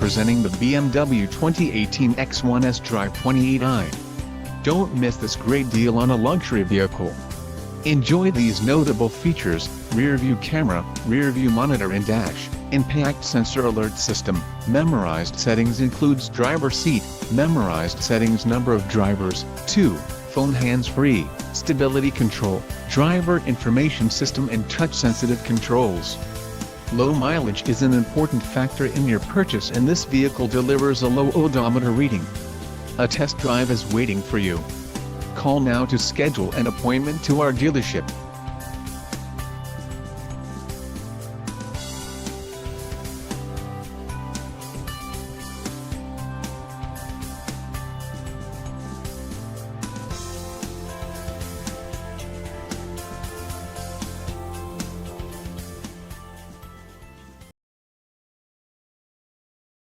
presenting the BMW 2018 X1 sDrive28i. Don't miss this great deal on a luxury vehicle. Enjoy these notable features: rear view camera, rear view monitor and dash, impact sensor alert system. Memorized settings includes driver seat, memorized settings number of drivers, 2, phone hands-free, stability control, driver information system and touch-sensitive controls. Low mileage is an important factor in your purchase, and this vehicle delivers a low odometer reading. A test drive is waiting for you. Call now to schedule an appointment to our dealership.